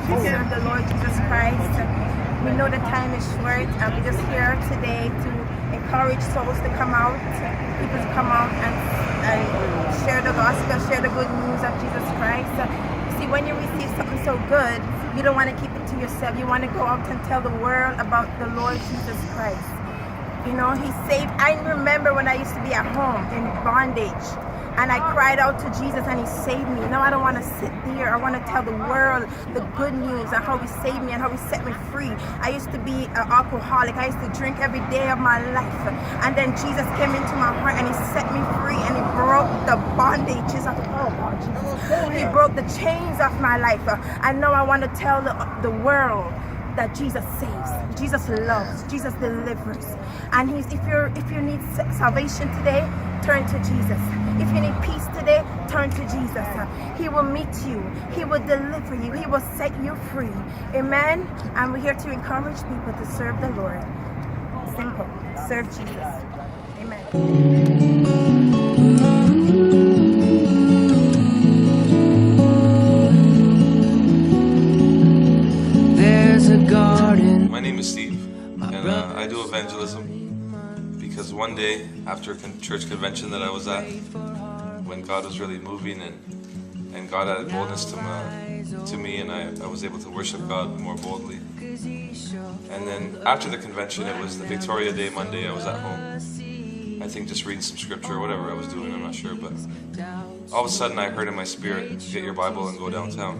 to serve the Lord Jesus Christ. We know the time is short, and we're just here today to encourage souls to come out, people to come out and share the gospel, share the good news of Jesus Christ. See, when you receive something so good, you don't want to keep it to yourself. You want to go out and tell the world about the Lord Jesus Christ. You know, He saved. I remember when I used to be at home in bondage, and I cried out to Jesus and He saved me. Now I don't want to sit there. I want to tell the world the good news and how He saved me and how He set me free. I used to be an alcoholic. I used to drink every day of my life. And then Jesus came into my heart and He set me free, and He broke the bondages of, oh God, Jesus. He broke the chains of my life. And now I want to tell the world that Jesus saves, Jesus loves, Jesus delivers. And if you need salvation today, turn to Jesus. If you need peace today, turn to Jesus. He will meet you. He will deliver you. He will set you free. Amen. And we're here to encourage people to serve the Lord. Simple. Serve Jesus. Amen. My name is Steve, and I do evangelism because one day after a church convention that I was at, when God was really moving and God added boldness to me, and I was able to worship God more boldly. And then after the convention, it was the Victoria Day Monday. I was at home, I think just reading some scripture or whatever I was doing, I'm not sure, but all of a sudden I heard in my spirit, get your Bible and go downtown.